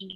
Let's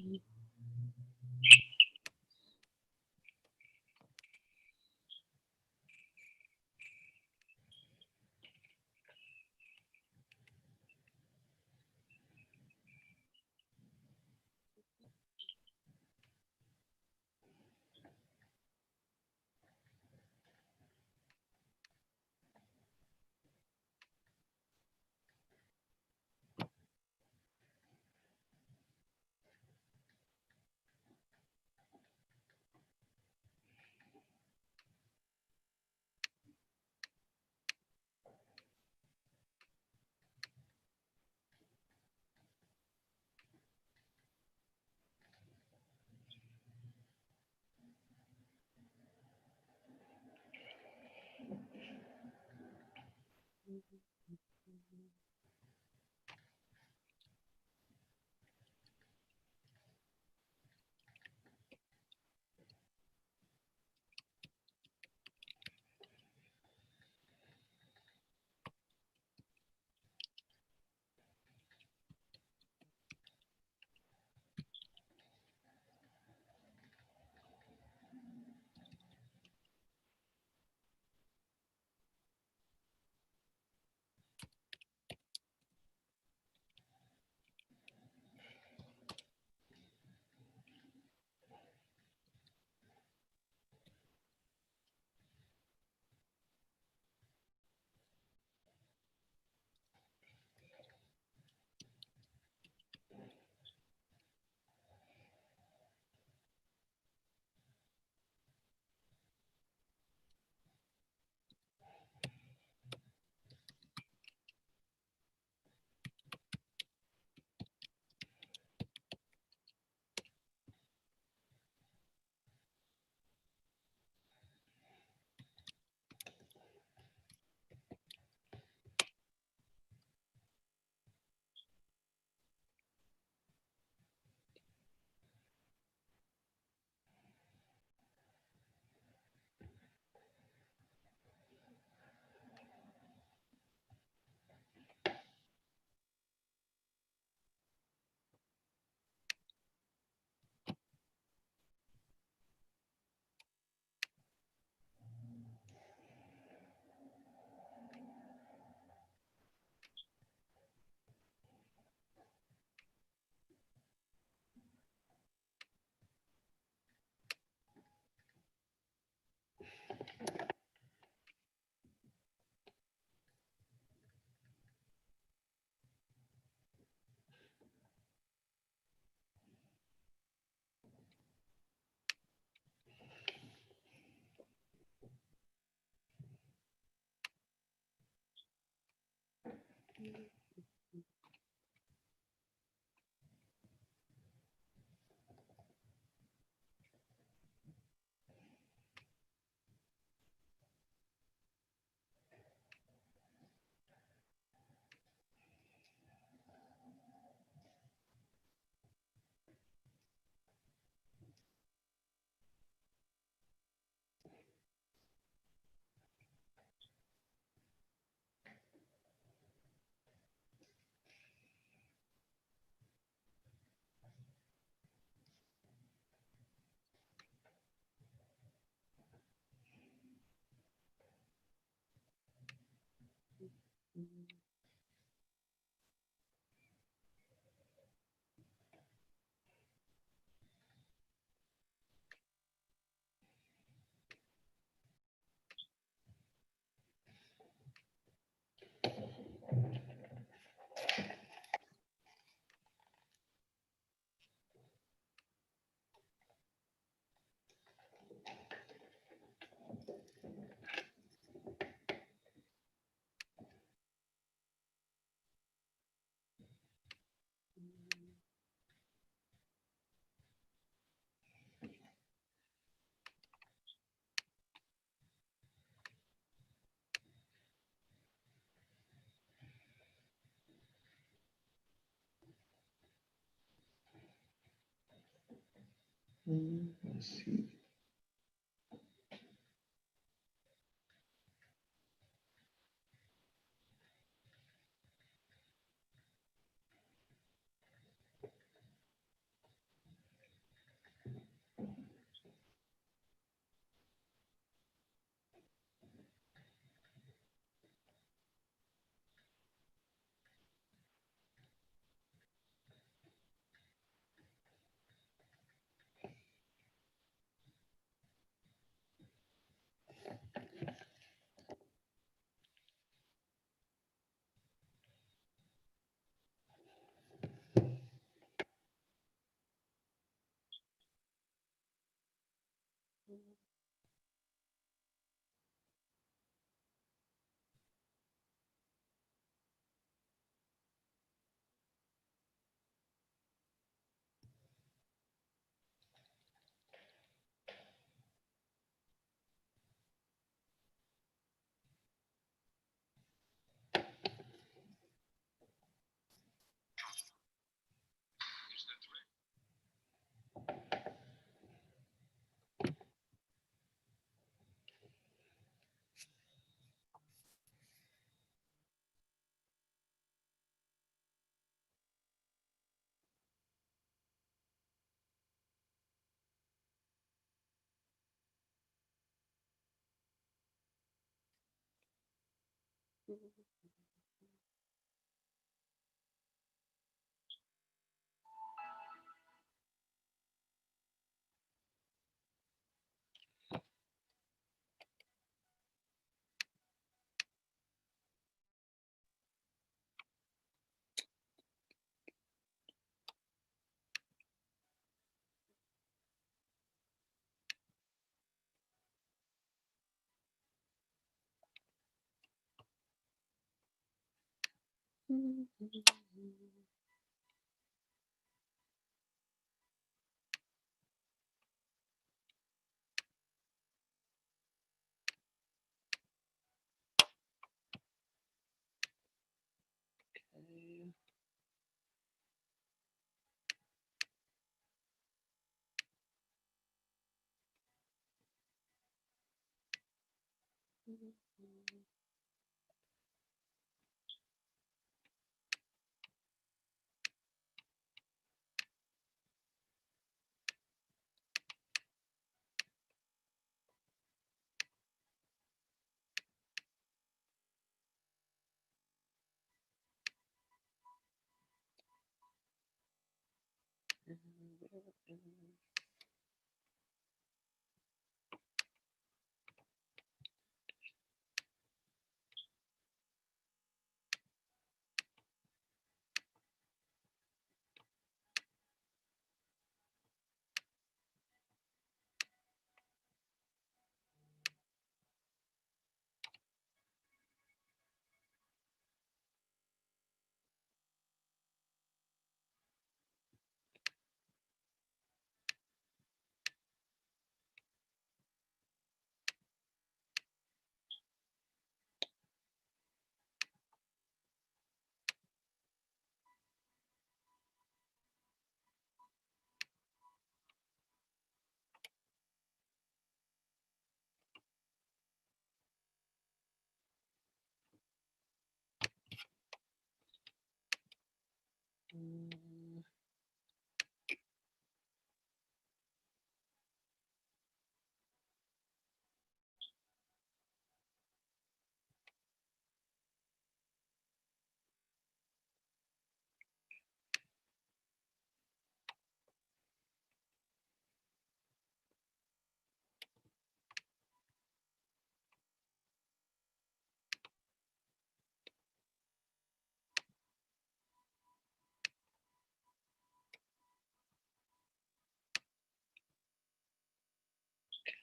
see.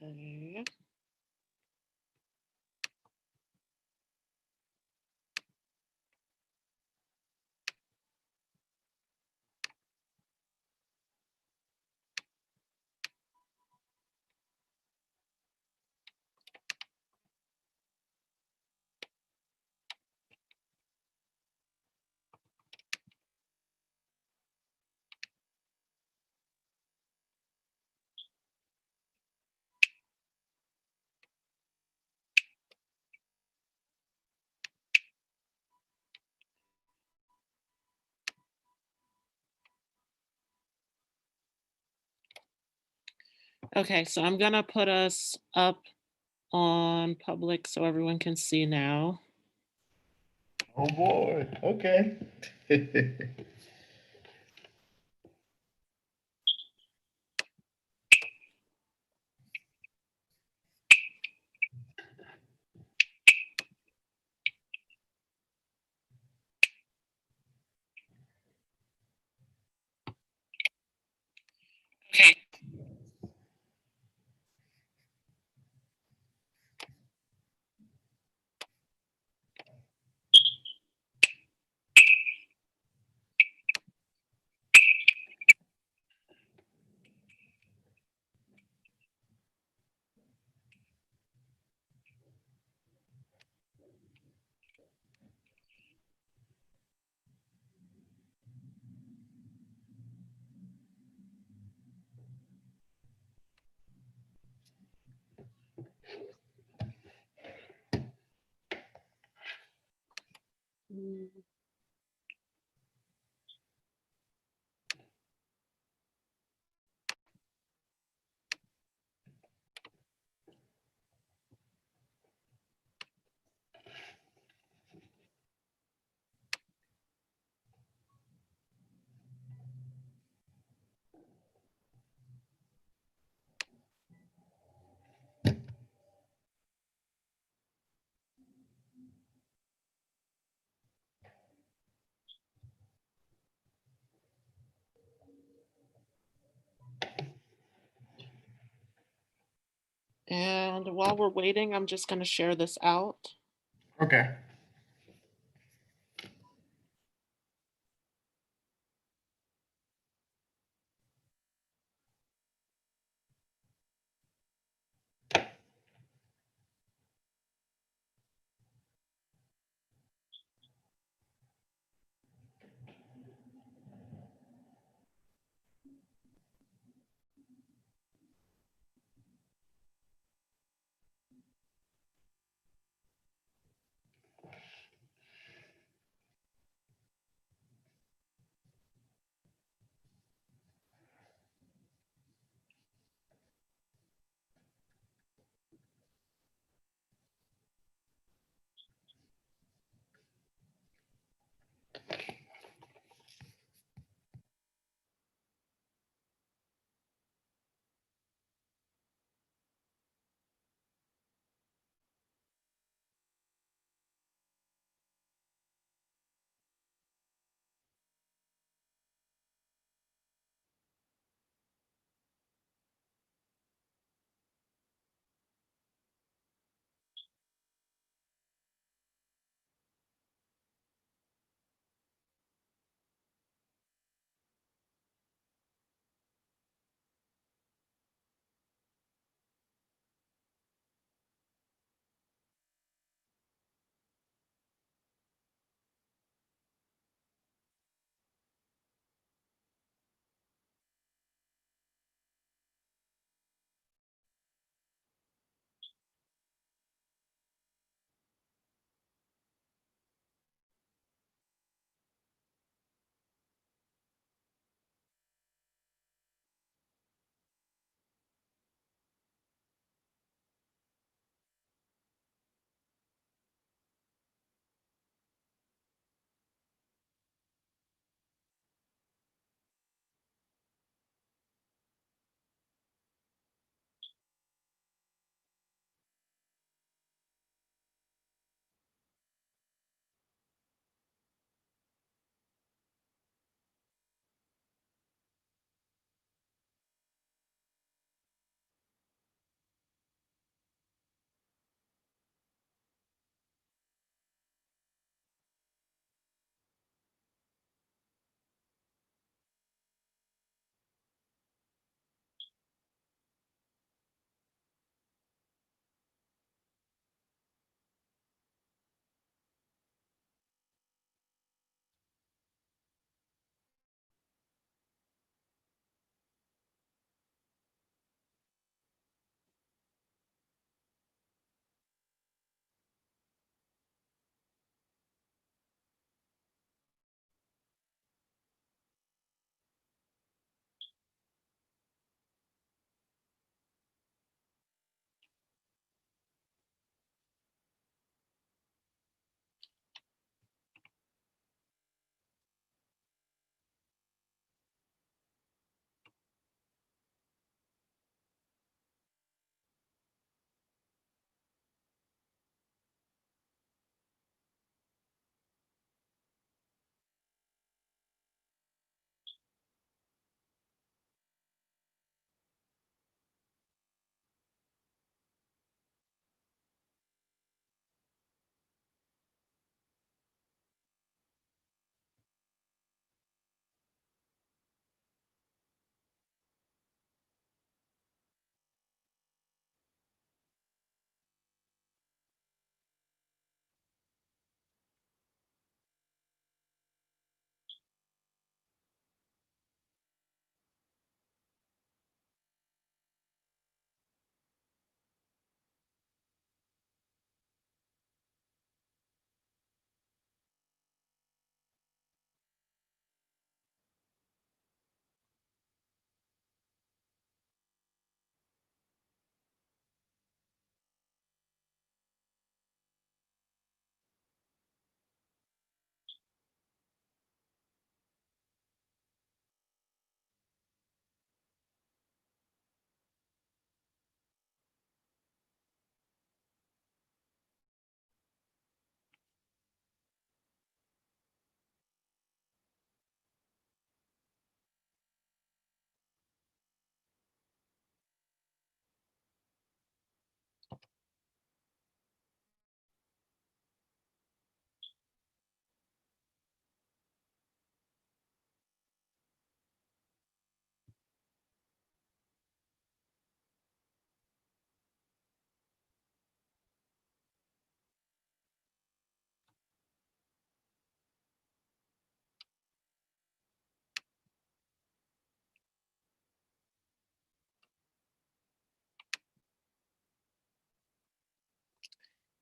Okay. Okay, so I'm gonna put us up on public so everyone can see now. Oh boy. Okay. Okay. And while we're waiting, I'm just going to share this out. Okay.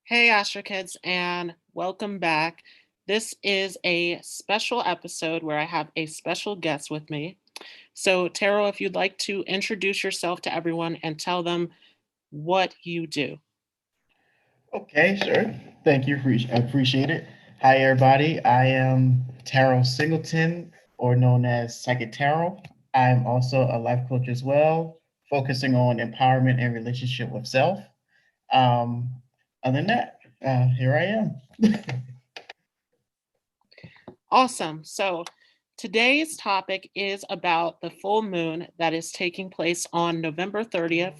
Hey, Astro Kids, and welcome back. This is a special episode where I have a special guest with me. So, Taro, if you'd like to introduce yourself to everyone and tell them what you do. Okay, sure. Thank you. I appreciate it. Hi, everybody. I am Teryl Singleton, or known as Psychic Teryl. I'm also a life coach as well, focusing on empowerment and relationship with self. Um, Other than that, here I am. Awesome. So, today's topic is about the full moon that is taking place on November 30th.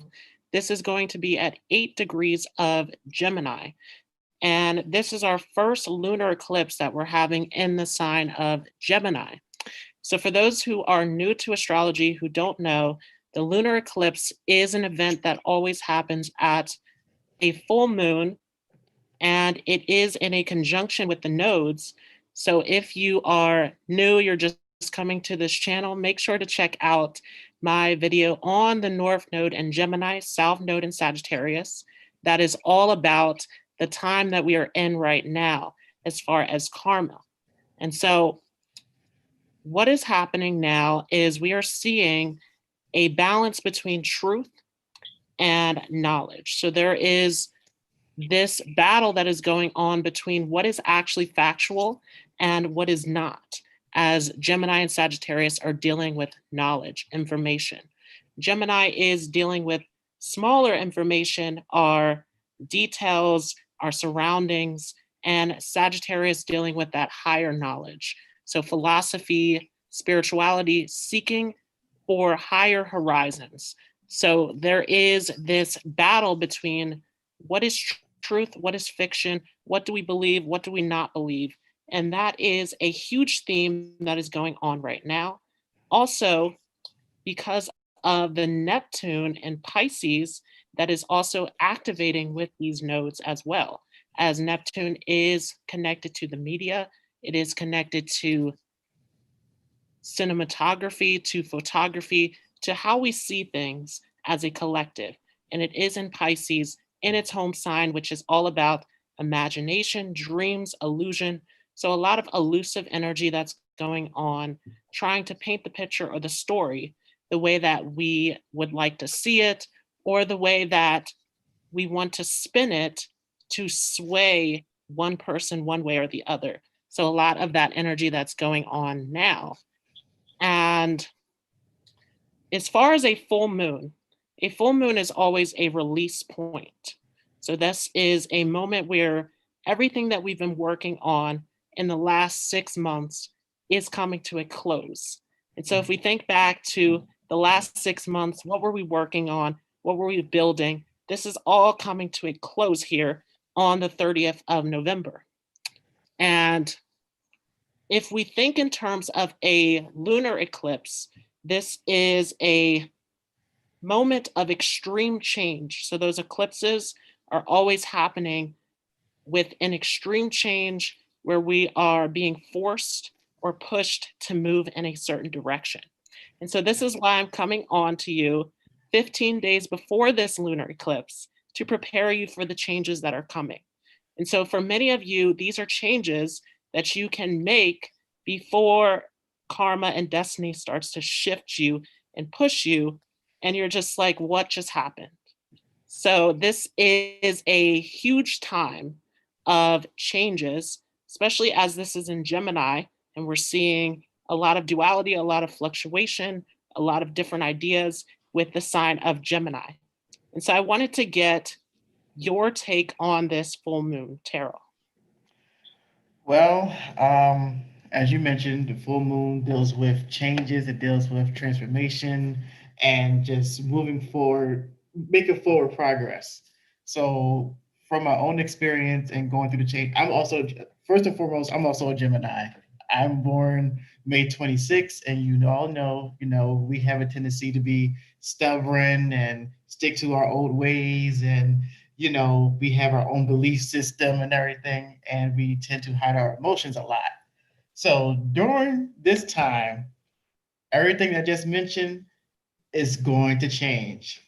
This is going to be at 8 degrees of Gemini. And this is our first lunar eclipse that we're having in the sign of Gemini. So, for those who are new to astrology who don't know, the lunar eclipse is an event that always happens at a full moon, and it is in a conjunction with the nodes. So, if you are new, you're just coming to this channel, make sure to check out my video on the North Node and Gemini, South Node and Sagittarius. That is all about the time that we are in right now as far as karma. And so, what is happening now is we are seeing a balance between truth and knowledge. So there is this battle that is going on between what is actually factual and what is not, as Gemini and Sagittarius are dealing with knowledge, information. Gemini is dealing with smaller information, our details, our surroundings, and Sagittarius dealing with that higher knowledge. So, philosophy, spirituality, seeking for higher horizons. So, there is this battle between what is truth, what is fiction, what do we believe, what do we not believe. And that is a huge theme that is going on right now. Also, because of the Neptune and Pisces that is also activating with these nodes as well, as Neptune is connected to the media, it is connected to cinematography, to photography, to how we see things as a collective. And it is in Pisces in its home sign, which is all about imagination, dreams, illusion. So, a lot of elusive energy that's going on, trying to paint the picture or the story the way that we would like to see it, or the way that we want to spin it to sway one person one way or the other. So, a lot of that energy that's going on now. And as far as a full moon is always a release point. So this is a moment where everything that we've been working on in the last 6 months is coming to a close. And so if we think back to the last 6 months, what were we working on? What were we building? This is all coming to a close here on the 30th of November. And if we think in terms of a lunar eclipse, this is a moment of extreme change. So those eclipses are always happening with an extreme change where we are being forced or pushed to move in a certain direction. And so this is why I'm coming on to you 15 days before this lunar eclipse to prepare you for the changes that are coming. And so for many of you, these are changes that you can make before karma and destiny starts to shift you and push you. And you're just like, what just happened? So this is a huge time of changes, especially as this is in Gemini and we're seeing a lot of duality, a lot of fluctuation, a lot of different ideas with the sign of Gemini. And so I wanted to get your take on this full moon, Tarot. Well, as you mentioned, the full moon deals with changes, it deals with transformation and just moving forward, making forward progress. So, from my own experience and going through the change, I'm also, first and foremost, I'm also a Gemini. I'm born May 26th, and all know, we have a tendency to be stubborn and stick to our old ways, and we have our own belief system and everything, and we tend to hide our emotions a lot. So during this time, everything I just mentioned is going to change.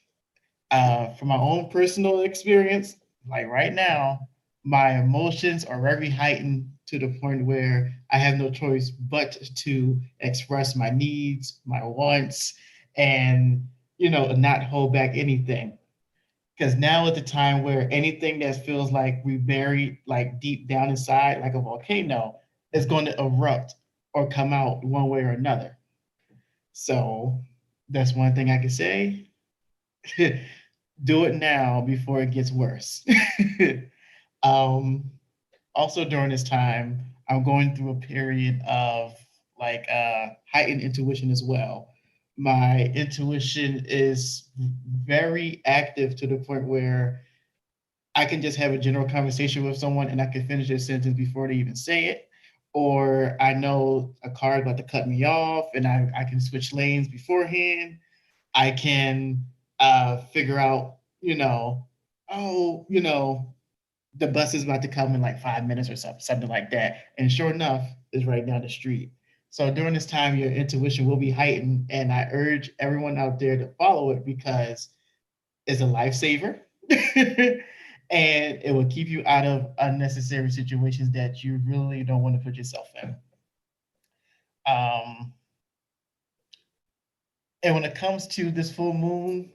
From my own personal experience, like right now, My emotions are very heightened to the point where I have no choice but to express my needs, my wants, and not hold back anything. Because now is the time where anything that feels like we buried like deep down inside, like a volcano, is going to erupt or come out one way or another. So that's one thing I can say. Do it now before it gets worse. um, Also during this time, I'm going through a period of like heightened intuition as well. My intuition is very active to the point where I can just have a general conversation with someone and I can finish their sentence before they even say it. Or I know a car is about to cut me off and I can switch lanes beforehand. I can figure out, oh, the bus is about to come in like 5 minutes or something like that. And sure enough, it's right down the street. So during this time, your intuition will be heightened. And I urge everyone out there to follow it because it's a lifesaver. And it will keep you out of unnecessary situations that you really don't want to put yourself in. Um, and when it comes to this full moon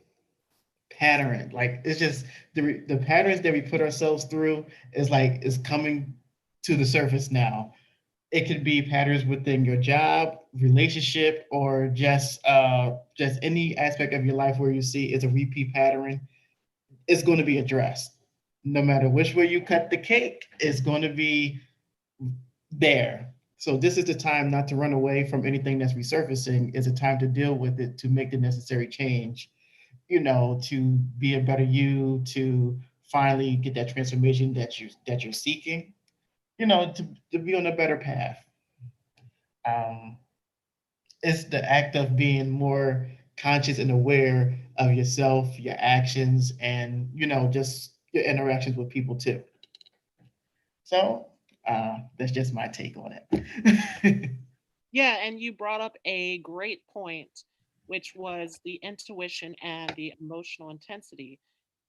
pattern, like it's just the patterns that we put ourselves through is coming to the surface now. It could be patterns within your job, relationship, or just any aspect of your life where you see it's a repeat pattern. It's going to be addressed. No matter which way you cut the cake, it's going to be there. So this is the time not to run away from anything that's resurfacing. It's a time to deal with it, to make the necessary change, to be a better you, to finally get that transformation that you're seeking, to be on a better path. Um, it's the act of being more conscious and aware of yourself, your actions, and just your interactions with people too. So that's just my take on it. Yeah, and you brought up a great point, which was the intuition and the emotional intensity.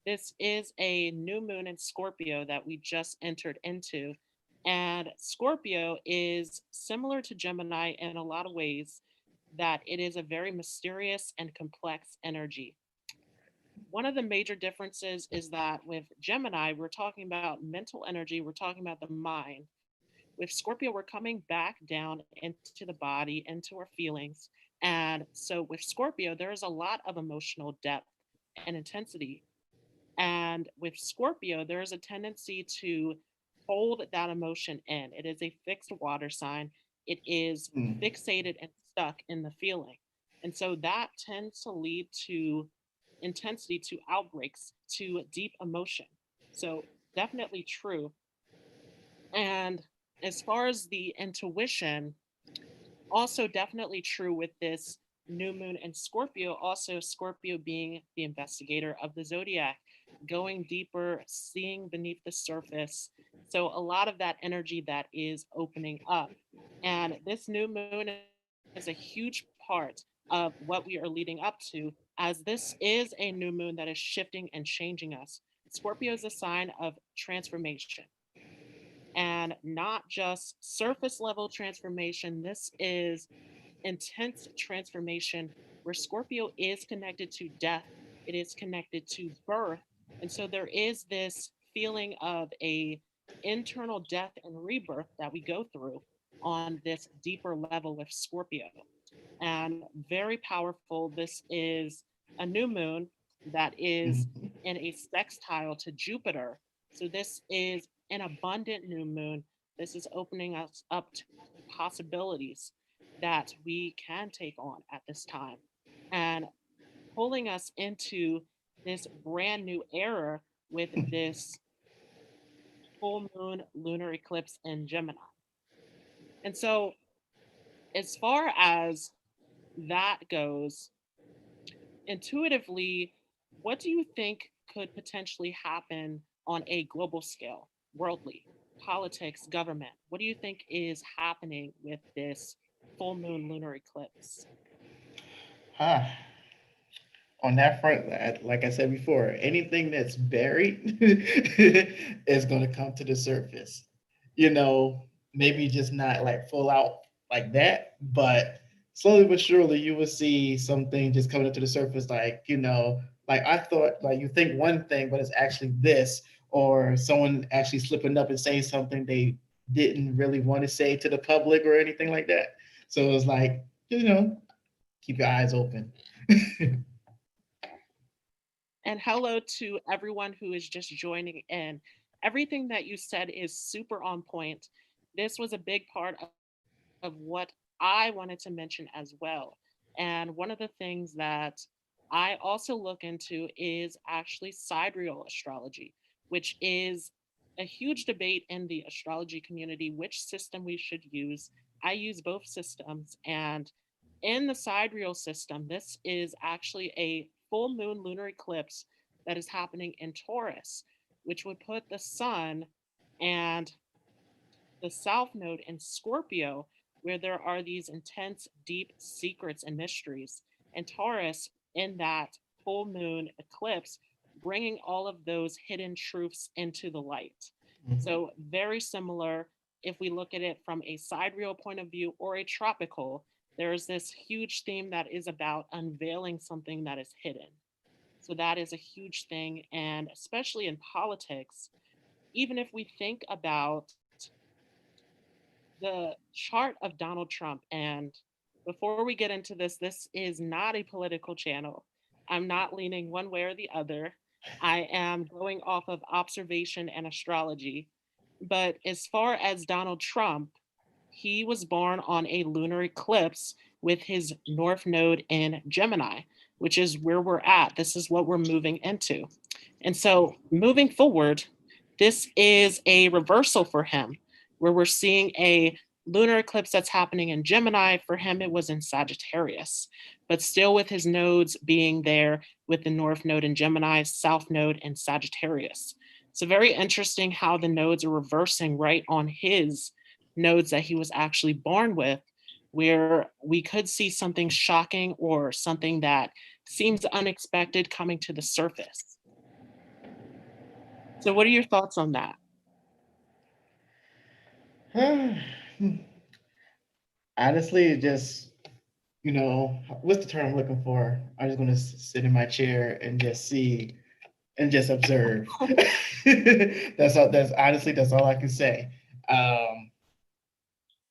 This is a new moon in Scorpio that we just entered into. And Scorpio is similar to Gemini in a lot of ways, that it is a very mysterious and complex energy. One of the major differences is that with Gemini, we're talking about mental energy, we're talking about the mind. With Scorpio, we're coming back down into the body, into our feelings. And so with Scorpio, there is a lot of emotional depth and intensity. And with Scorpio, there is a tendency to hold that emotion in. It is a fixed water sign, it is Mm. fixated and stuck in the feeling. And so that tends to lead to intensity, to outbreaks, to deep emotion. So, definitely true. And as far as the intuition, also definitely true with this new moon and Scorpio, also Scorpio being the investigator of the zodiac, going deeper, seeing beneath the surface. So a lot of that energy that is opening up. And this new moon is a huge part of what we are leading up to, as this is a new moon that is shifting and changing us. Scorpio is a sign of transformation, and not just surface level transformation. This is intense transformation where Scorpio is connected to death, it is connected to birth. And so there is this feeling of a internal death and rebirth that we go through on this deeper level with Scorpio. And very powerful. This is a new moon that is Mhm. in a sextile to Jupiter. So this is an abundant new moon. This is opening us up to possibilities that we can take on at this time, and pulling us into this brand new era with this full moon lunar eclipse in Gemini. And so, as far as that goes, intuitively, what do you think could potentially happen on a global scale, worldly, politics, government? What do you think is happening with this full moon lunar eclipse? Ah, on that front, like I said before, anything that's buried is going to come to the surface. You know, maybe just not like full out like that, but slowly but surely you will see something just coming up to the surface. Like, like I thought, like you think one thing, but it's actually this, or someone actually slipping up and saying something they didn't really want to say to the public or anything like that. So it's like, keep your eyes open. And hello to everyone who is just joining in. Everything that you said is super on point. This was a big part of what I wanted to mention as well. And one of the things that I also look into is actually sidereal astrology, which is a huge debate in the astrology community which system we should use. I use both systems. And in the sidereal system, this is actually a full moon lunar eclipse that is happening in Taurus, which would put the sun and the south node in Scorpio, where there are these intense, deep secrets and mysteries, and Taurus in that full moon eclipse, bringing all of those hidden truths into the light. So, very similar if we look at it from a sidereal point of view or a tropical. There's this huge theme that is about unveiling something that is hidden. So, that is a huge thing. And especially in politics, even if we think about the chart of Donald Trump. And before we get into this, this is not a political channel. I'm not leaning one way or the other. I am going off of observation and astrology. But as far as Donald Trump, he was born on a lunar eclipse with his north node in Gemini, which is where we're at. This is what we're moving into. And so moving forward, this is a reversal for him, where we're seeing a lunar eclipse that's happening in Gemini. For him, it was in Sagittarius, but still with his nodes being there with the north node in Gemini, south node in Sagittarius. So, very interesting how the nodes are reversing right on his nodes that he was actually born with, where we could see something shocking or something that seems unexpected coming to the surface. So, what are your thoughts on that? Honestly, just what's the term I'm looking for? I'm just gonna sit in my chair and just see and just observe. That's all. That's honestly that's all I can say. Um,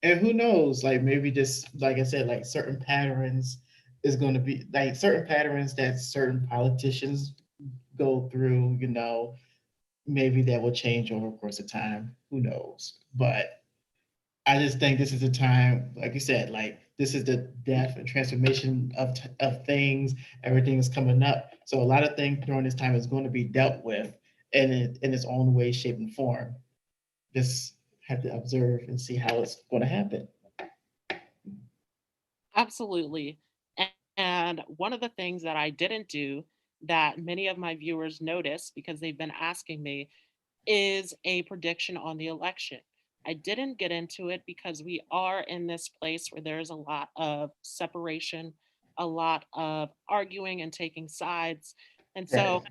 and who knows? Like maybe just like I said, like certain patterns is going to be like certain patterns that certain politicians go through. Maybe that will change over the course of time. Who knows? But I just think this is a time, like you said, like this is the death and transformation of things. Everything is coming up, so a lot of things during this time is going to be dealt with in its own way, shape, and form. Just have to observe and see how it's going to happen. Absolutely. And one of the things that I didn't do that many of my viewers notice because they've been asking me is a prediction on the election. I didn't get into it because we are in this place where there's a lot of separation, a lot of arguing and taking sides. And Right. so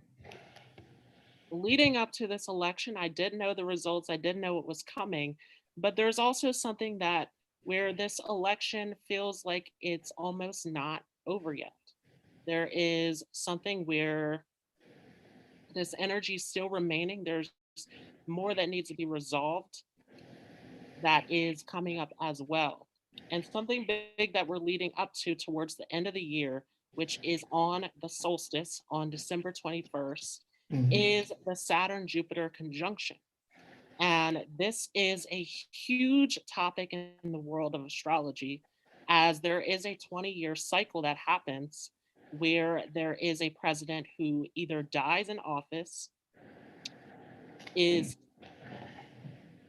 leading up to this election, I did know the results, I did know what was coming, but there's also something that where this election feels like it's almost not over yet. There is something where this energy is still remaining. There's more that needs to be resolved that is coming up as well. And something big that we're leading up to towards the end of the year, which is on the solstice on December 21st, Mm-hmm. is the Saturn Jupiter conjunction. And this is a huge topic in the world of astrology, as there is a 20-year cycle that happens where there is a president who either dies in office, is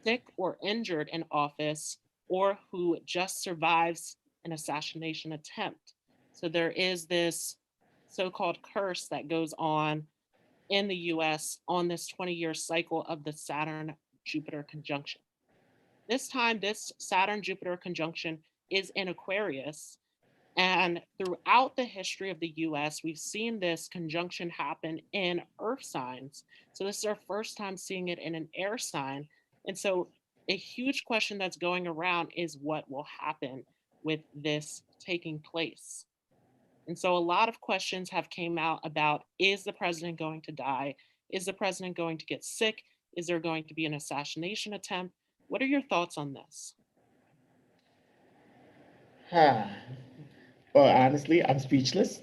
sick or injured in office, or who just survives an assassination attempt. So there is this so called curse that goes on in the US on this 20-year cycle of the Saturn Jupiter conjunction. This time, this Saturn Jupiter conjunction is in Aquarius. And throughout the history of the US, we've seen this conjunction happen in earth signs. So this is our first time seeing it in an air sign. And so a huge question that's going around is what will happen with this taking place. And so a lot of questions have came out about, is the president going to die? Is the president going to get sick? Is there going to be an assassination attempt? What are your thoughts on this? Huh. Well, honestly, I'm speechless.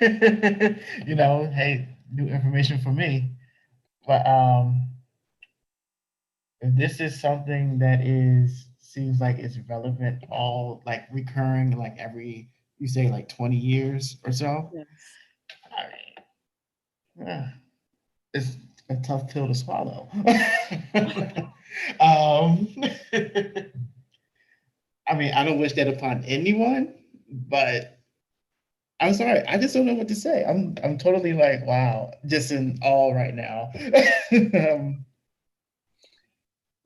Hey, new information for me. But if this is something that is seems like it's relevant, all like recurring, like every you say like 20 years or so. Yes. I mean, it's a tough pill to swallow. um, I mean, I don't wish that upon anyone, but I'm sorry, I just don't know what to say. I'm totally like, wow, just in awe right now.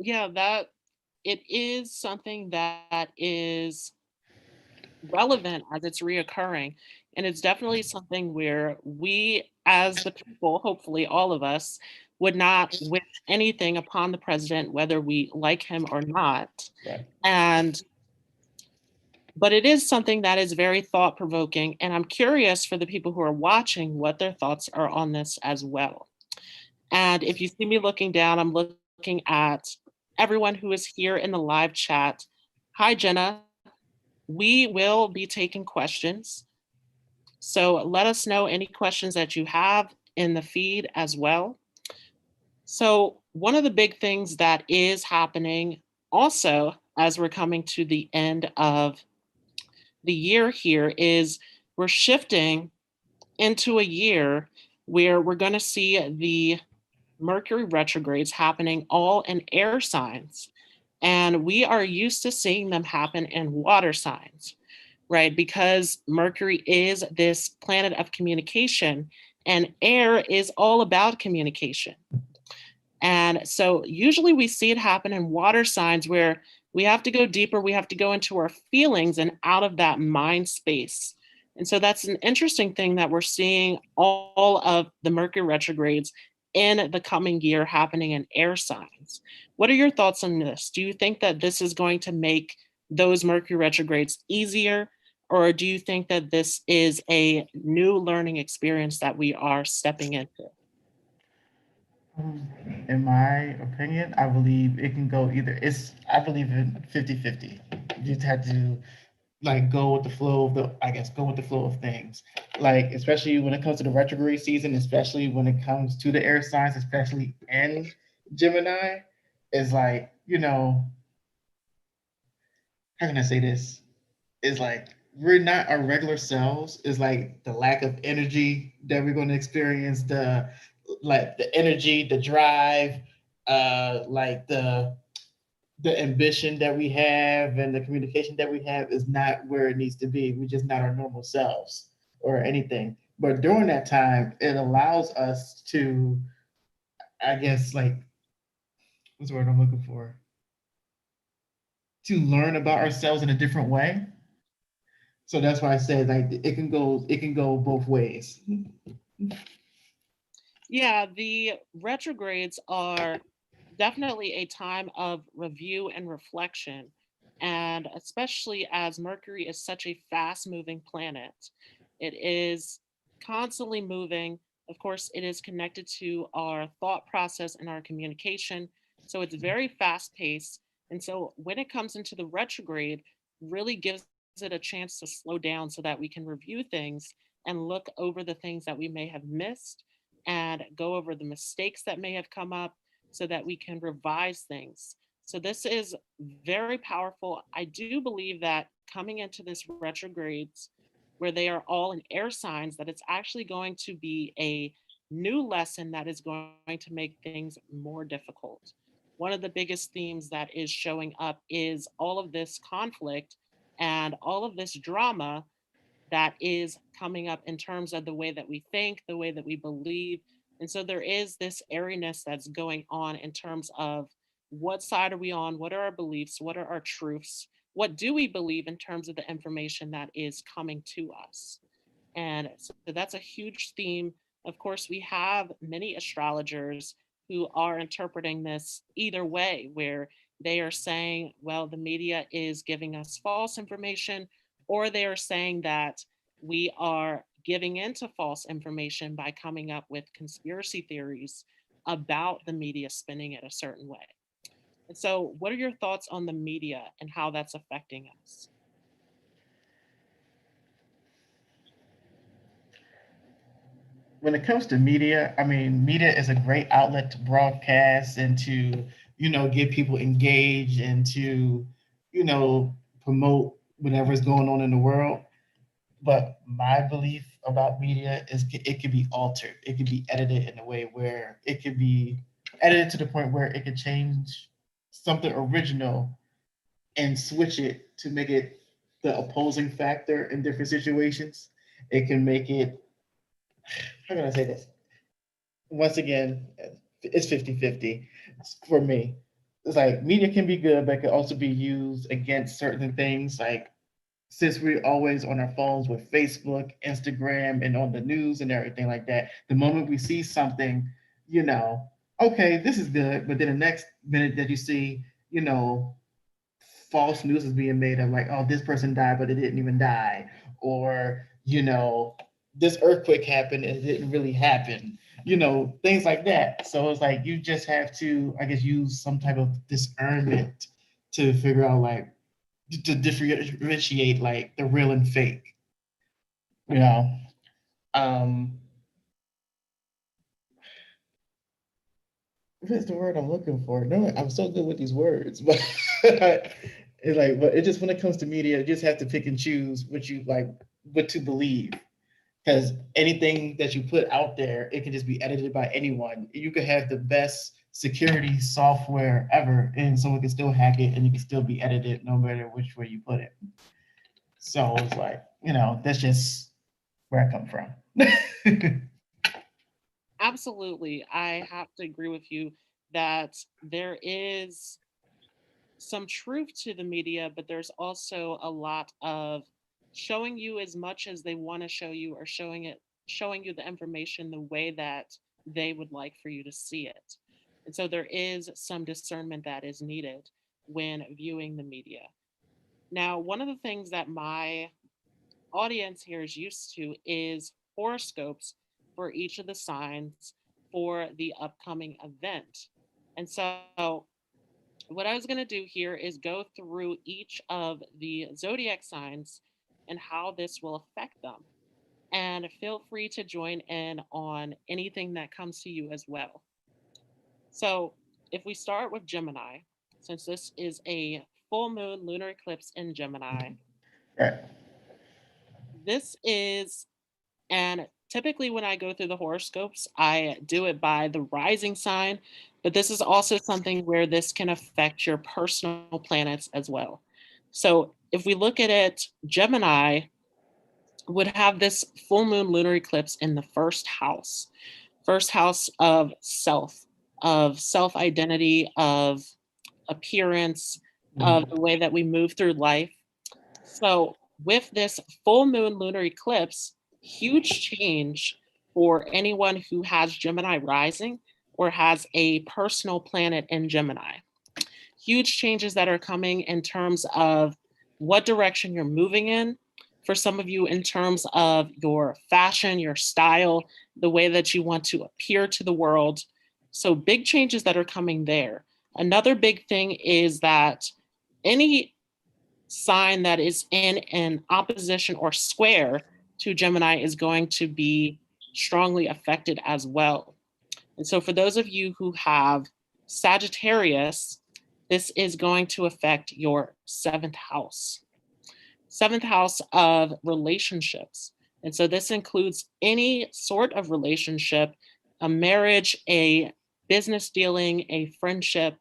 Yeah, that it is something that is relevant as it's reoccurring. And it's definitely something where we, as the people, hopefully all of us, would not wish anything upon the president, whether we like him or not. Right. And but it is something that is very thought provoking. And I'm curious for the people who are watching what their thoughts are on this as well. And if you see me looking down, I'm looking at everyone who is here in the live chat. Hi, Jenna. We will be taking questions. So let us know any questions that you have in the feed as well. So, one of the big things that is happening also as we're coming to the end of the year here is we're shifting into a year where we're going to see the Mercury retrogrades happening all in air signs. And we are used to seeing them happen in water signs, right? Because Mercury is this planet of communication and air is all about communication. And so usually we see it happen in water signs where we have to go deeper, we have to go into our feelings and out of that mind space. And so that's an interesting thing that we're seeing all of the Mercury retrogrades in the coming year happening in air signs. What are your thoughts on this? Do you think that this is going to make those Mercury retrogrades easier? Or do you think that this is a new learning experience that we are stepping into? In my opinion, I believe it can go either. I believe in 50-50. You just have to like go with the flow of go with the flow of things. Like especially when it comes to the retrograde season, especially when it comes to the air signs, especially in Gemini, is like, how can I say this? Is like we're not our regular selves. Is like the lack of energy that we're going to experience, the energy, the drive, like the ambition that we have and the communication that we have is not where it needs to be. We're just not our normal selves or anything. But during that time, it allows us to, I guess, like, what's the word I'm looking for? To learn about ourselves in a different way. So that's why I said like it can go both ways. Yeah, the retrogrades are definitely a time of review and reflection. And especially as Mercury is such a fast moving planet, it is constantly moving. Of course, it is connected to our thought process and our communication. So it's very fast paced. And so when it comes into the retrograde, really gives it a chance to slow down so that we can review things and look over the things that we may have missed and go over the mistakes that may have come up so that we can revise things. So this is very powerful. I do believe that coming into this retrogrades where they are all in air signs, that it's actually going to be a new lesson that is going to make things more difficult. One of the biggest themes that is showing up is all of this conflict and all of this drama that is coming up in terms of the way that we think, the way that we believe. And so there is this airiness that's going on in terms of what side are we on? What are our beliefs? What are our truths? what do we believe in terms of the information that is coming to us? And so that's a huge theme. Of course, we have many astrologers who are interpreting this either way, where they are saying, well, the media is giving us false information, or they are saying that we are giving into false information by coming up with conspiracy theories about the media spinning it a certain way. And so, what are your thoughts on the media and how that's affecting us? When it comes to media, I mean, media is a great outlet to broadcast and to, get people engaged and to, promote whatever's going on in the world. But my belief about media is it could be altered. It could be edited in a way where it could be edited to the point where it could change something original and switch it to make it the opposing factor in different situations. It can make it, how can I say this? Once again, it's 50-50 for me. It's like media can be good, but it can also be used against certain things. Like, since we're always on our phones with Facebook, Instagram, and on the news and everything like that, the moment we see something, you know, okay, this is good, but then the next minute that you see, false news is being made of like, oh, this person died, but it didn't even die, or this earthquake happened and it didn't really happen, things like that. So it's like you just have to, I guess, use some type of discernment to figure out like to differentiate like the real and fake. You know, um, what's the word I'm looking for? No, I'm so good with these words, but it's like, but it just when it comes to media, you just have to pick and choose what you like, what to believe. Because anything that you put out there, it can just be edited by anyone. You could have the best security software ever, and someone can still hack it, and you can still be edited no matter which way you put it. So it's like, that's just where I come from. Absolutely. I have to agree with you that there is some truth to the media, but there's also a lot of showing you as much as they want to show you, or showing you the information the way that they would like for you to see it. And so there is some discernment that is needed when viewing the media. Now, one of the things that my audience here is used to is horoscopes for each of the signs for the upcoming event. And so, what I was going to do here is go through each of the zodiac signs and how this will affect them. And feel free to join in on anything that comes to you as well. So, if we start with Gemini, since this is a full moon lunar eclipse in Gemini, Right. this is, and typically when I go through the horoscopes, I do it by the rising sign, but this is also something where this can affect your personal planets as well. So if we look at it, Gemini would have this full moon lunar eclipse in the first house of self identity, of appearance, of Mhm. the way that we move through life. So, with this full moon lunar eclipse, huge change for anyone who has Gemini rising or has a personal planet in Gemini. Huge changes that are coming in terms of what direction you're moving in. For some of you, in terms of your fashion, your style, the way that you want to appear to the world. So, big changes that are coming there. Another big thing is that any sign that is in an opposition or square to Gemini is going to be strongly affected as well. And so, for those of you who have Sagittarius, this is going to affect your seventh house of relationships. And so, this includes any sort of relationship, a marriage, a business dealing, a friendship.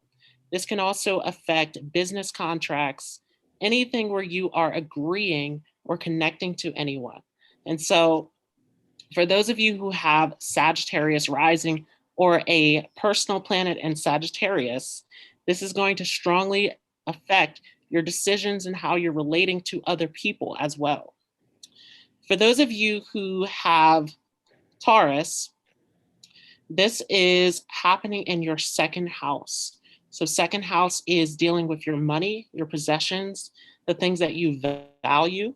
This can also affect business contracts, anything where you are agreeing or connecting to anyone. And so, for those of you who have Sagittarius rising or a personal planet in Sagittarius, this is going to strongly affect your decisions, and how you're relating to other people as well. For those of you who have Taurus, this is happening in your second house. So, second house is dealing with your money, your possessions, the things that you value.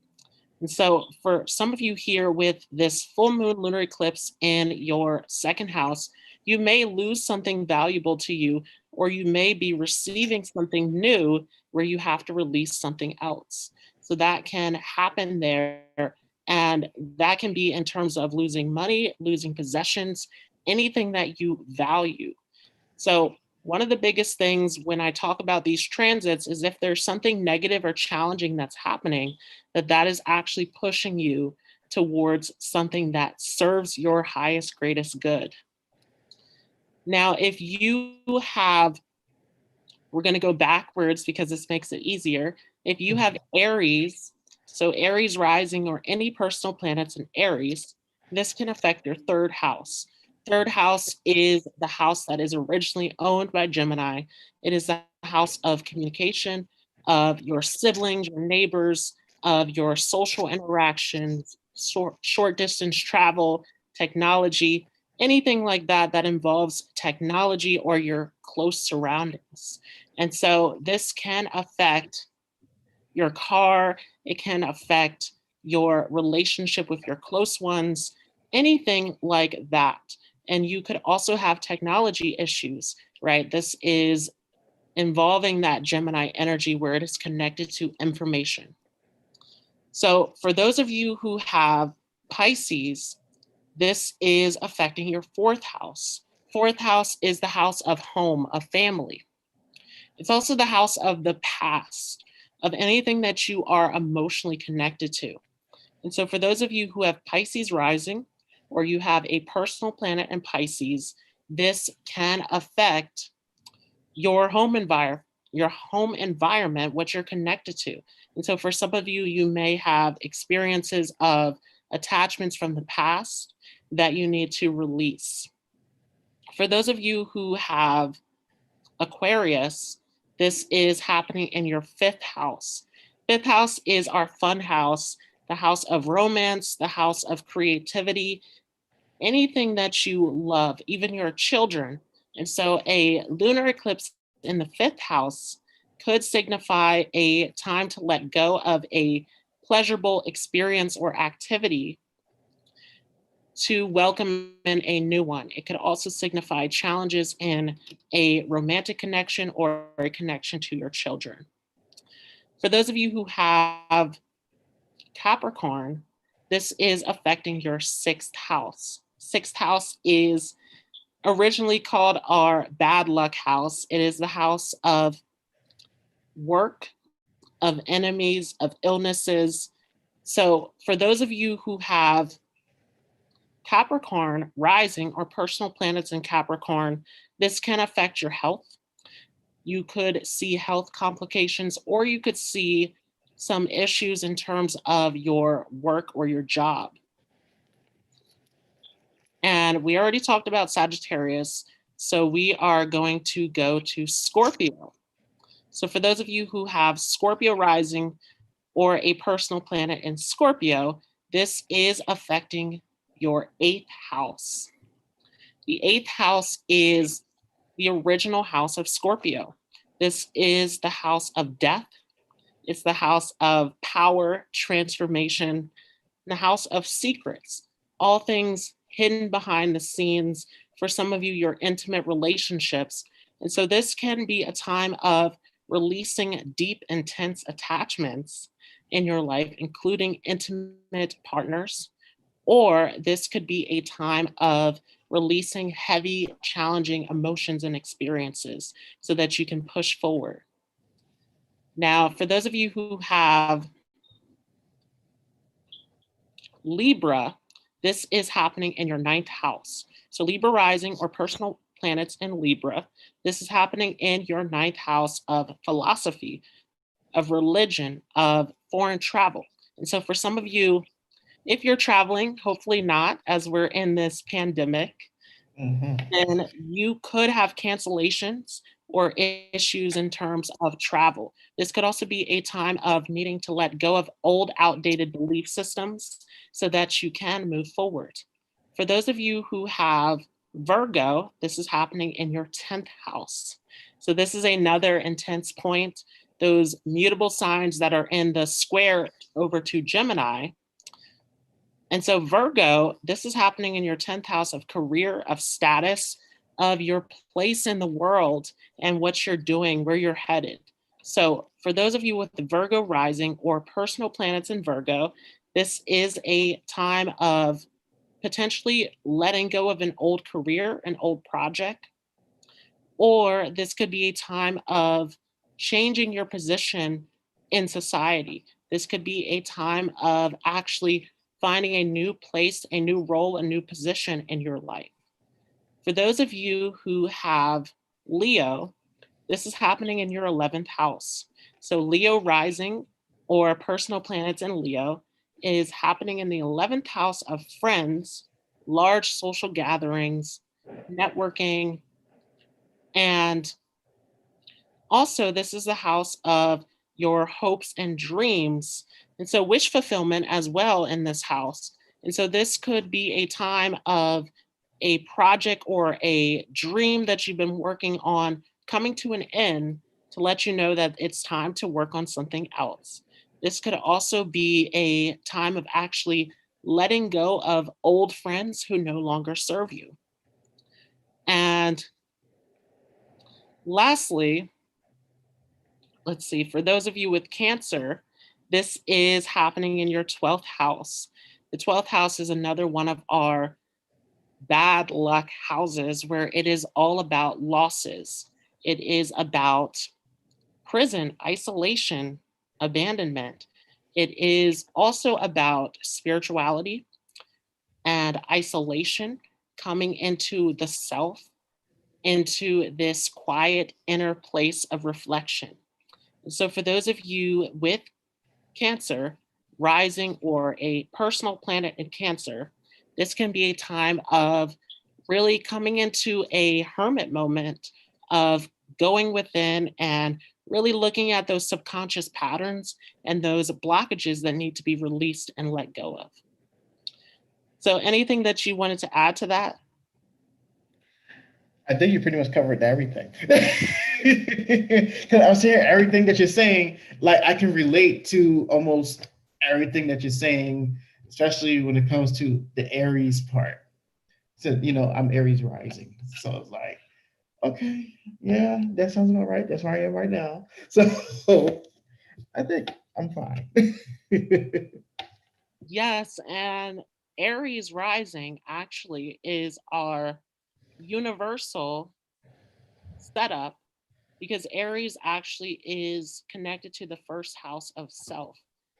And so, for some of you here with this full moon lunar eclipse in your second house, you may lose something valuable to you, or you may be receiving something new where you have to release something else. So, that can happen there. And that can be in terms of losing money, losing possessions, anything that you value. So, one of the biggest things when I talk about these transits is if there's something negative or challenging that's happening, that is actually pushing you towards something that serves your highest, greatest good. Now, if you have, we're going to go backwards because this makes it easier. If you have Aries, so Aries rising or any personal planets in Aries, this can affect your third house. Third house is the house that is originally owned by Gemini. It is the house of communication, of your siblings, your neighbors, of your social interactions, short distance travel, technology, anything like that that involves technology or your close surroundings. And so this can affect your car, it can affect your relationship with your close ones, anything like that. And you could also have technology issues, right? This is involving that Gemini energy where it is connected to information. So, for those of you who have Pisces, this is affecting your fourth house. Fourth house is the house of home, of family. It's also the house of the past, of anything that you are emotionally connected to. And so, for those of you who have Pisces rising or you have a personal planet in Pisces, this can affect your home environment, what you're connected to. And so, for some of you, you may have experiences of attachments from the past that you need to release. For those of you who have Aquarius, this is happening in your fifth house. Fifth house is our fun house, the house of romance, the house of creativity, anything that you love, even your children. And so a lunar eclipse in the fifth house could signify a time to let go of a pleasurable experience or activity to welcome in a new one. It could also signify challenges in a romantic connection or a connection to your children. For those of you who have Capricorn, this is affecting your sixth house. Sixth house is originally called our bad luck house. It is the house of work, of enemies, of illnesses. So, for those of you who have Capricorn rising or personal planets in Capricorn, this can affect your health. You could see health complications, or you could see some issues in terms of your work or your job. And we already talked about Sagittarius, so we are going to go to Scorpio. So, for those of you who have Scorpio rising or a personal planet in Scorpio, this is affecting your eighth house. The eighth house is the original house of Scorpio. This is the house of death. It's the house of power, transformation, the house of secrets, all things hidden behind the scenes. For some of you, your intimate relationships. And so this can be a time of releasing deep, intense attachments in your life, including intimate partners, or this could be a time of releasing heavy, challenging emotions and experiences so that you can push forward. Now, for those of you who have Libra, this is happening in your ninth house. So, Libra rising or personal planets in Libra, this is happening in your ninth house of philosophy, of religion, of foreign travel. And so, for some of you, if you're traveling, hopefully not, as we're in this pandemic, Mhm. then you could have cancellations or issues in terms of travel. This could also be a time of needing to let go of old, outdated belief systems so that you can move forward. For those of you who have Virgo, this is happening in your 10th house. So, this is another intense point. Those mutable signs that are in the square over to Gemini. And so, Virgo, this is happening in your 10th house of career, of status, of your place in the world and what you're doing, where you're headed. So, for those of you with the Virgo rising or personal planets in Virgo, this is a time of potentially letting go of an old career, an old project, or this could be a time of changing your position in society. This could be a time of actually finding a new place, a new role, a new position in your life. For those of you who have Leo, this is happening in your 11th house. So, Leo rising or personal planets in Leo is happening in the 11th house of friends, large social gatherings, networking, and also, this is the house of your hopes and dreams. And so, wish fulfillment as well in this house. And so, this could be a time of a project or a dream that you've been working on coming to an end to let you know that it's time to work on something else. This could also be a time of actually letting go of old friends who no longer serve you. And lastly, let's see, for those of you with Cancer, this is happening in your 12th house. The 12th house is another one of our bad luck houses where it is all about losses. It is about prison, isolation, abandonment. It is also about spirituality and isolation, coming into the self, into this quiet inner place of reflection. So, for those of you with Cancer, rising, or a personal planet in Cancer, this can be a time of really coming into a hermit moment of going within and really looking at those subconscious patterns and those blockages that need to be released and let go of. So, anything that you wanted to add to that? I think you pretty much covered everything. Because I'm saying everything that you're saying, like I can relate to almost everything that you're saying, especially when it comes to the Aries part. So, I'm Aries rising. So it's like, okay, yeah, that sounds about right. That's where I am right now. So I think I'm fine. Yes, and Aries rising actually is our universal setup because Aries actually is connected to the first house of self.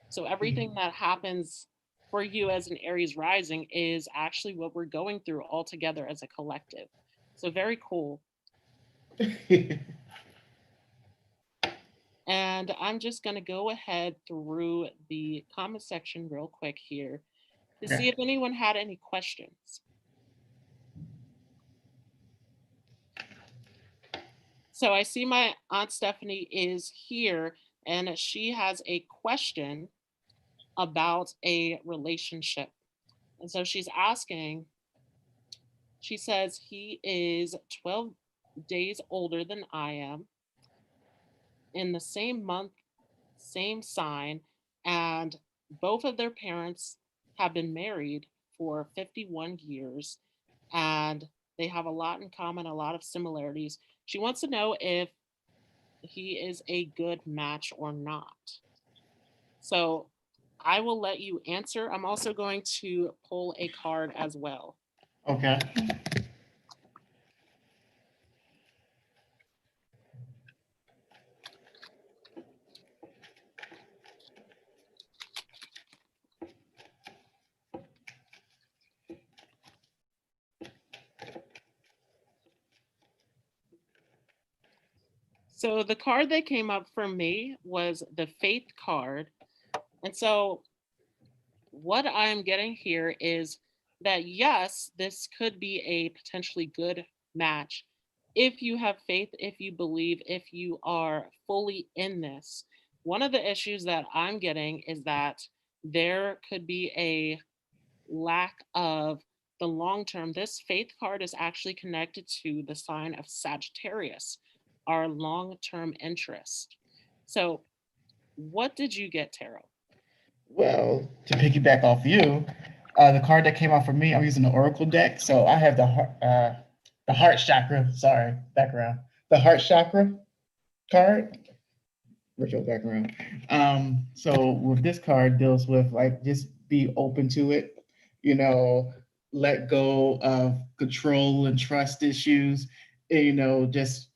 So everything that happens for you as an Aries rising is actually what we're going through all together as a collective. So very cool. And I'm just going to go ahead through the comment section real quick here to see Okay. if anyone had any questions. So I see my Aunt Stephanie is here and she has a question about a relationship. And so she's asking, she says he is 12 days older than I am, in the same month, same sign, and both of their parents have been married for 51 years and they have a lot in common, a lot of similarities. She wants to know if he is a good match or not. So I will let you answer. I'm also going to pull a card as well. Okay. So the card that came up for me was the Faith card. And so what I'm getting here is that yes, this could be a potentially good match. if you have faith, if you believe, if you are fully in this, one of the issues that I'm getting is that there could be a lack of the long term. This faith card is actually connected to the sign of Sagittarius, our long term interest. So, what did you get, Terrell? Well, to piggyback off you, the card that came out for me, I'm using the Oracle deck, so I have the heart chakra. Sorry, background. The heart chakra card, virtual background. So with this card deals with like just be open to it, you know, let go of control and trust issues, and, just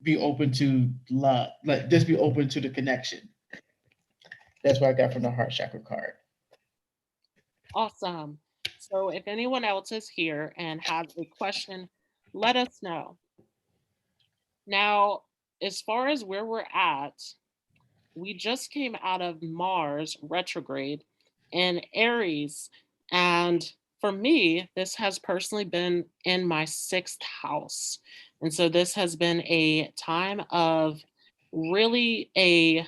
be open to love, like just be open to the connection. That's what I got from the heart chakra card. Awesome. So, if anyone else is here and has a question, let us know. Now, as far as where we're at, we just came out of Mars retrograde in Aries. And for me, this has personally been in my sixth house. And so this has been a time of really a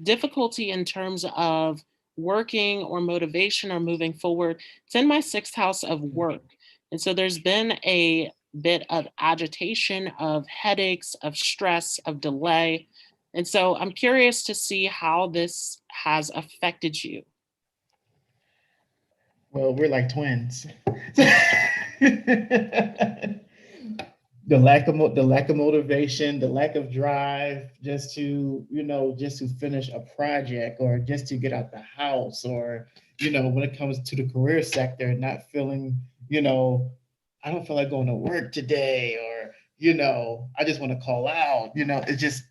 difficulty in terms of working or motivation or moving forward. It's in my sixth house of work. And so there's been a bit of agitation, of headaches, of stress, of delay. And so I'm curious to see how this has affected you. Well, we're like twins. The lack of motivation, the lack of drive, just to just to finish a project or just to get out the house, or when it comes to the career sector, not feeling I don't feel like going to work today, or I just want to call out. It's just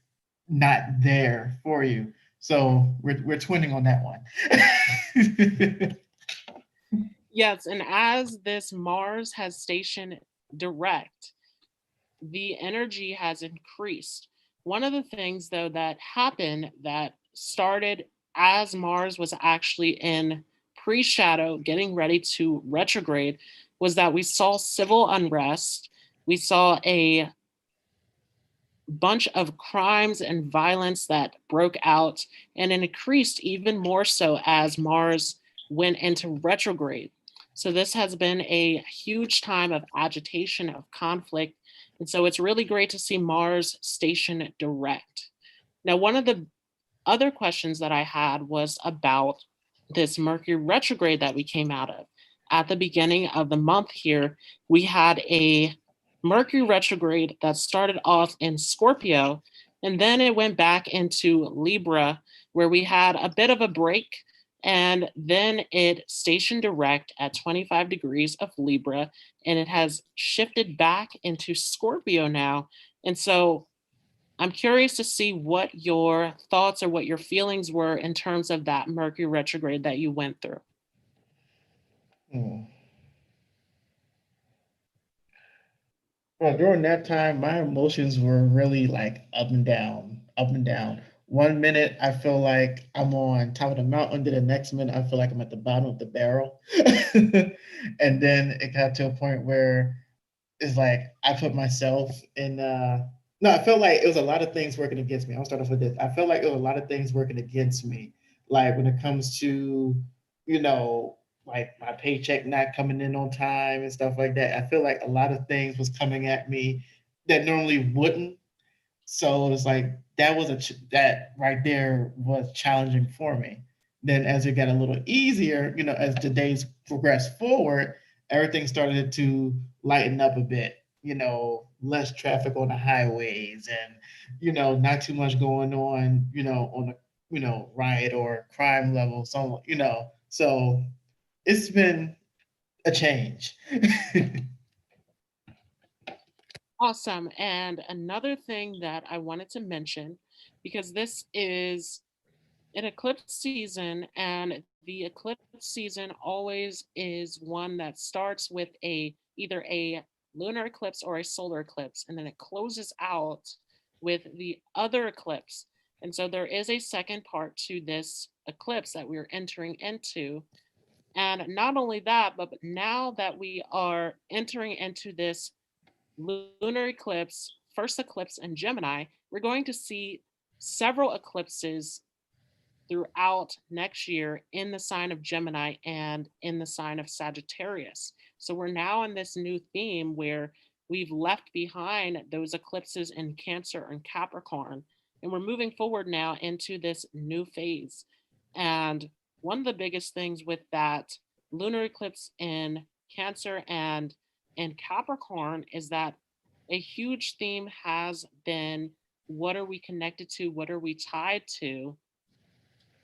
not there for you. So we're twinning on that one. Yes, and as this Mars has stationed direct, the energy has increased. One of the things, though, that happened that started as Mars was actually in pre shadow, getting ready to retrograde, was that we saw civil unrest. We saw a bunch of crimes and violence that broke out, and it increased even more so as Mars went into retrograde. So, this has been a huge time of agitation, of conflict. And so, it's really great to see Mars station direct. Now, one of the other questions that I had was about this Mercury retrograde that we came out of. At the beginning of the month here, we had a Mercury retrograde that started off in Scorpio, and then it went back into Libra, where we had a bit of a break. And then it stationed direct at 25 degrees of Libra, and it has shifted back into Scorpio now. And so I'm curious to see what your thoughts or what your feelings were in terms of that Mercury retrograde that you went through. Hmm. Well, during that time, my emotions were really like up and down, up and down. One minute, I feel like I'm on top of the mountain. Then the next minute, I feel like I'm at the bottom of the barrel. And then it got to a point where it's like I put myself in. No, I felt like it was a lot of things working against me. I'll start off with this. I felt like it was a lot of things working against me, like when it comes to, you know, like my paycheck not coming in on time and stuff like that. I feel like a lot of things was coming at me that normally wouldn't. So it was like that was that right there was challenging for me. Then as it got a little easier, as the days progressed forward, everything started to lighten up a bit. Less traffic on the highways, and not too much going on. On the riot or crime level. So it's been a change. Awesome. And another thing that I wanted to mention, because this is an eclipse season, and the eclipse season always is one that starts with a either a lunar eclipse or a solar eclipse, and then it closes out with the other eclipse. And so there is a second part to this eclipse that we're entering into. And not only that, but now that we are entering into this lunar eclipse, first eclipse in Gemini, we're going to see several eclipses throughout next year in the sign of Gemini and in the sign of Sagittarius. So we're now in this new theme where we've left behind those eclipses in Cancer and Capricorn, and we're moving forward now into this new phase. And one of the biggest things with that lunar eclipse in Cancer and in Capricorn is that a huge theme has been, what are we connected to? What are we tied to?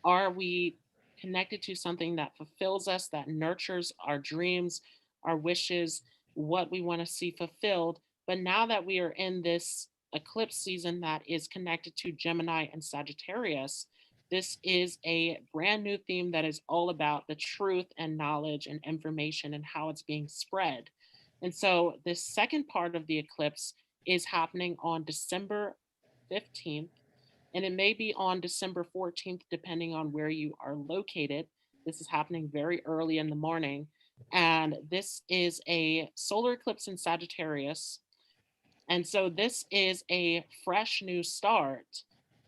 Are we connected to something that fulfills us, that nurtures our dreams, our wishes, what we want to see fulfilled? But now that we are in this eclipse season that is connected to Gemini and Sagittarius, this is a brand new theme that is all about the truth and knowledge and information and how it's being spread. And so, this second part of the eclipse is happening on December 15th, and it may be on December 14th, depending on where you are located. This is happening very early in the morning. And this is a solar eclipse in Sagittarius. And so this is a fresh new start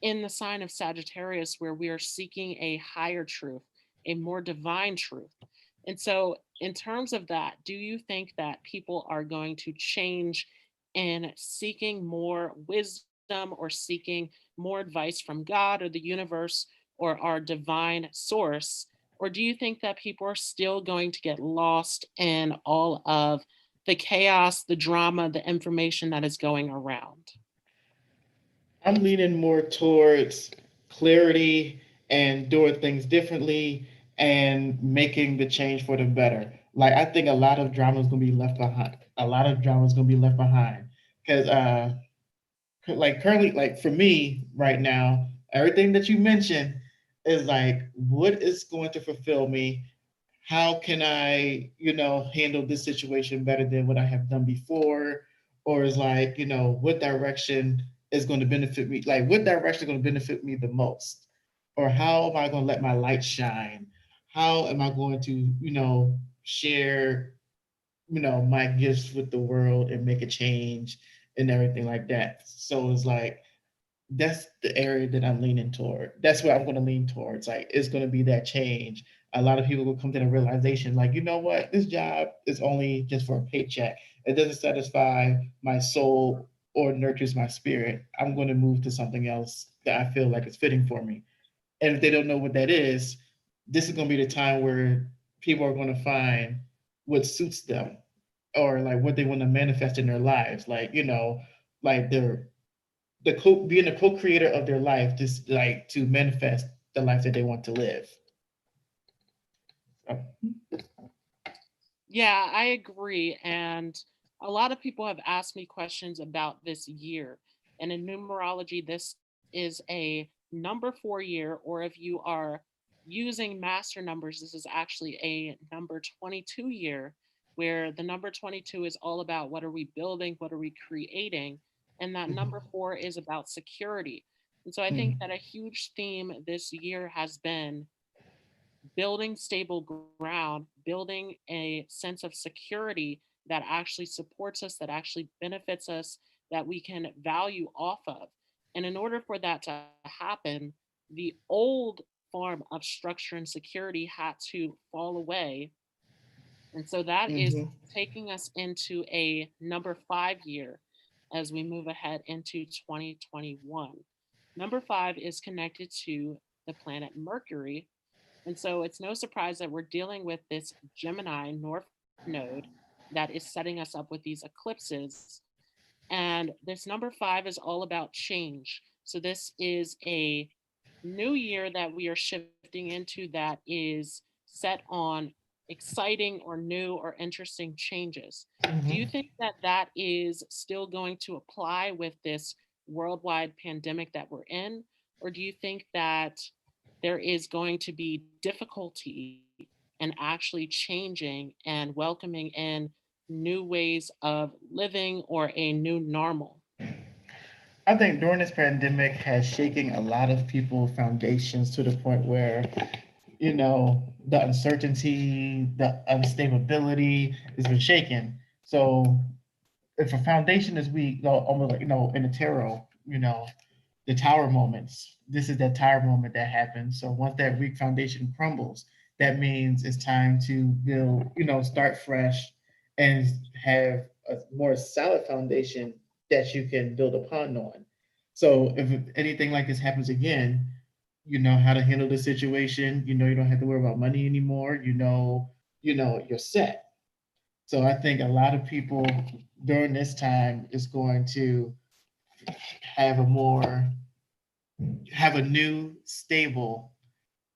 in the sign of Sagittarius, where we are seeking a higher truth, a more divine truth. And so, in terms of that, do you think that people are going to change in seeking more wisdom or seeking more advice from God or the universe or our divine source? Or do you think that people are still going to get lost in all of the chaos, the drama, the information that is going around? I'm leaning more towards clarity and doing things differently and making the change for the better. Like I think a lot of drama is gonna be left behind. A lot of drama is gonna be left behind because like currently, like for me right now, everything that you mentioned is like what is going to fulfill me. How can I, handle this situation better than what I have done before? Or is like, what direction is going to benefit me? Like, what direction is going to benefit me the most? Or how am I going to let my light shine? How am I going to, share, my gifts with the world and make a change and everything like that? So it's like, that's the area that I'm leaning toward. That's what I'm going to lean towards. Like, it's going to be that change. A lot of people will come to the realization, like, you know what, this job is only just for a paycheck. It doesn't satisfy my soul or nurtures my spirit. I'm going to move to something else that I feel like is fitting for me. And if they don't know what that is, this is going to be the time where people are going to find what suits them or like what they want to manifest in their lives. Like, like being the co-creator of their life, just like to manifest the life that they want to live. So, Yeah, I agree. And a lot of people have asked me questions about this year. And in numerology, this is a number 4 year, or if you are using master numbers, this is actually a number 22 year, where the number 22 is all about what are we building, what are we creating. And that number 4 is about security. And so I think that a huge theme this year has been building stable ground, building a sense of security that actually supports us, that actually benefits us, that we can value off of. And in order for that to happen, the old form of structure and security had to fall away. And so that is mm-hmm. taking us into a number 5 year as we move ahead into 2021. Number 5 is connected to the planet Mercury, and so it's no surprise that we're dealing with this Gemini North Node that is setting us up with these eclipses. And this number 5 is all about change. So this is a new year that we are shifting into that is set on exciting or new or interesting changes. Do you Mm-hmm. think that that is still going to apply with this worldwide pandemic that we're in? Or do you think that there is going to be difficulty in actually changing and welcoming in new ways of living or a new normal? I think during this pandemic has shaken a lot of people's foundations to the point where, the uncertainty, the unstability has been shaken. So if a foundation is weak, almost like in the tarot, the tower moments. This is that tower moment that happens. So once that weak foundation crumbles, that means it's time to build, start fresh and have a more solid foundation that you can build upon on. So if anything like this happens again, you know how to handle the situation. You don't have to worry about money anymore. You're set. So I think a lot of people during this time is going to have a more have a new stable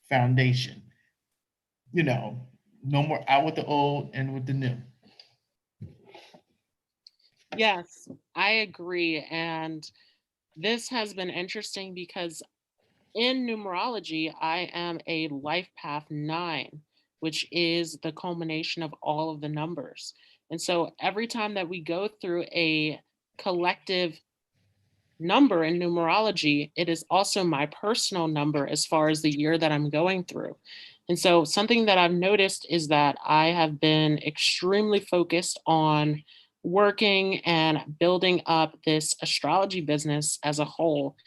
foundation. You know, no more out with the old and with the new. Yes, I agree. And this has been interesting because in numerology, I am a life path 9, which is the culmination of all of the numbers. And so every time that we go through a collective number in numerology, it is also my personal number as far as the year that I'm going through. And so, something that I've noticed is that I have been extremely focused on working and building up this astrology business as a whole,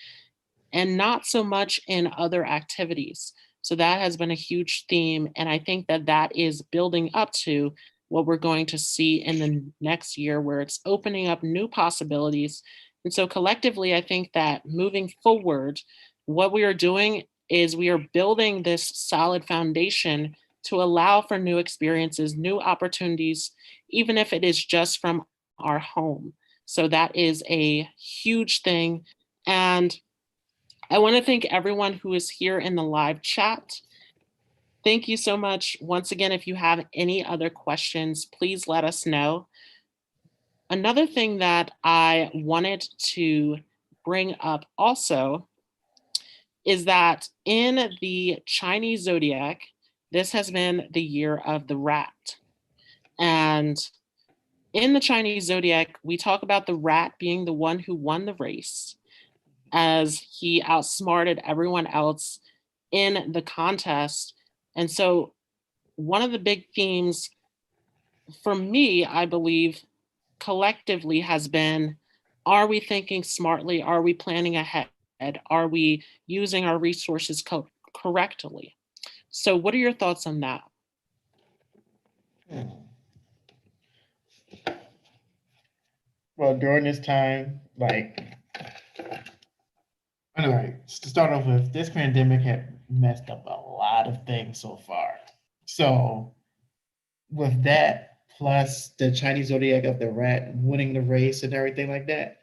and not so much in other activities. So that has been a huge theme. And I think that that is building up to what we're going to see in the next year, where it's opening up new possibilities. And so collectively, I think that moving forward, what we are doing is we are building this solid foundation to allow for new experiences, new opportunities, even if it is just from our home. So that is a huge thing. And I want to thank everyone who is here in the live chat. Thank you so much. Once again, if you have any other questions, please let us know. Another thing that I wanted to bring up also is that in the Chinese zodiac, this has been the year of the rat. And in the Chinese zodiac, we talk about the rat being the one who won the race, as he outsmarted everyone else in the contest. And so, one of the big themes for me, I believe, collectively has been, are we thinking smartly? Are we planning ahead? Are we using our resources correctly? So, what are your thoughts on that? Well, during this time, all right, to start off with, this pandemic had messed up a lot of things so far. So, with that, plus the Chinese zodiac of the rat winning the race and everything like that,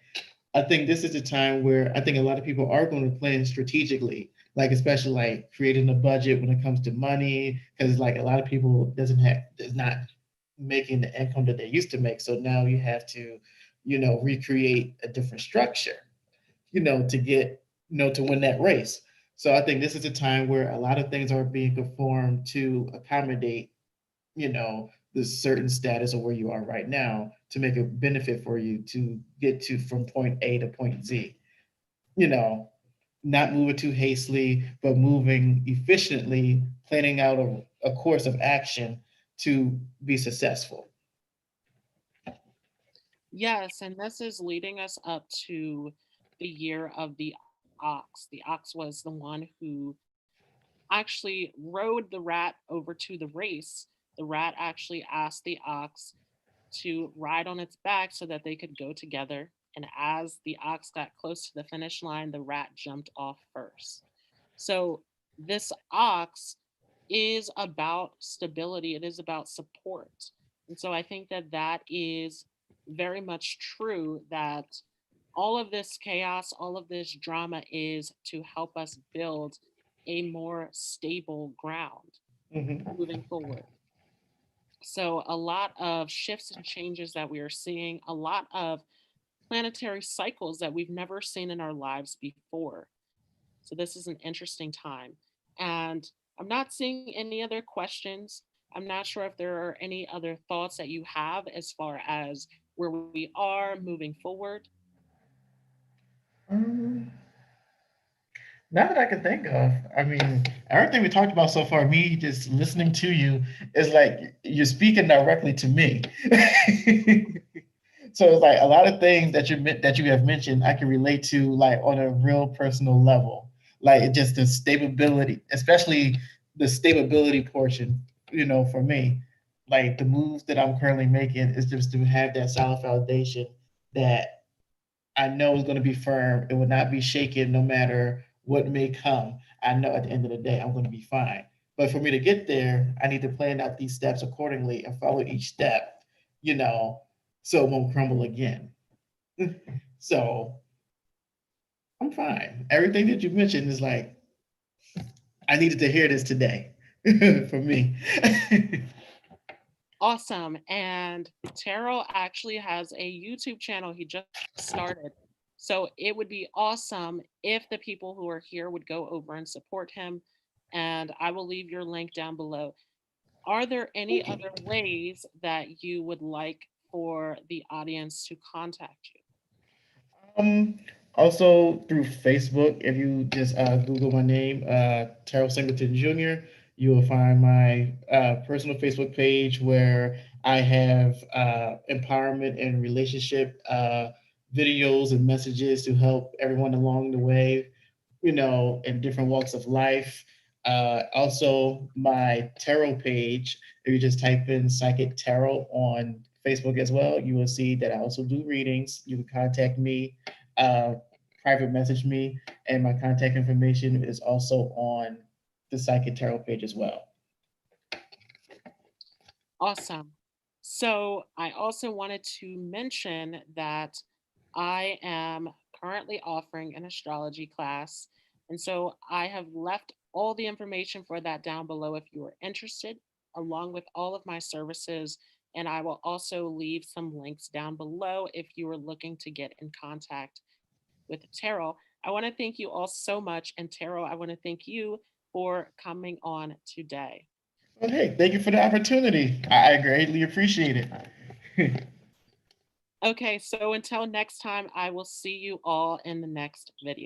I think this is a time where I think a lot of people are going to plan strategically, like especially like creating a budget when it comes to money, because like a lot of people does not making the income that they used to make. So now you have to, recreate a different structure, to get, to win that race. So I think this is a time where a lot of things are being conformed to accommodate, the certain status of where you are right now to make a benefit for you to get to from point A to point Z. You know, not moving too hastily, but moving efficiently, planning out a course of action to be successful. Yes, and this is leading us up to the year of the ox. The ox was the one who actually rode the rat over to the race. The rat actually asked the ox to ride on its back so that they could go together. And as the ox got close to the finish line, the rat jumped off first. So, this ox is about stability, it is about support. And so, I think that that is very much true, that all of this chaos, all of this drama is to help us build a more stable ground Mm-hmm. moving forward. So, a lot of shifts and changes that we are seeing, a lot of planetary cycles that we've never seen in our lives before. So, this is an interesting time. And I'm not seeing any other questions. I'm not sure if there are any other thoughts that you have as far as where we are moving forward. Um, Not that I can think of. I mean, everything we talked about so far, me just listening to you is like you're speaking directly to me. So it's like a lot of things that you have mentioned, I can relate to like on a real personal level. Like it just the stability, especially the stability portion. For me, like the moves that I'm currently making is just to have that solid foundation that I know is going to be firm. It will not be shaken no matter what may come. I know at the end of the day, I'm going to be fine. But for me to get there, I need to plan out these steps accordingly and follow each step, you know, so it won't crumble again. So I'm fine. Everything that you mentioned is like, I needed to hear this today for me. Awesome. And Terrell actually has a YouTube channel he just started. So it would be awesome if the people who are here would go over and support him. And I will leave your link down below. Are there any Thank you. other ways that you would like for the audience to contact you? Um, Also through Facebook, if you just Google my name, Teryl Singleton Jr., you will find my personal Facebook page where I have empowerment and relationship videos and messages to help everyone along the way, in different walks of life. Also, my tarot page, if you just type in Psychic Tarot on Facebook as well, you will see that I also do readings. You can contact me, uh, private message me, and my contact information is also on the Psychic Tarot page as well. Awesome. So I also wanted to mention that I am currently offering an astrology class. And so I have left all the information for that down below if you are interested, along with all of my services. And I will also leave some links down below if you are looking to get in contact with Terrell. I want to thank you all so much. And Terrell, I want to thank you for coming on today. Well, hey, thank you for the opportunity. I greatly appreciate it. Okay, so until next time, I will see you all in the next video.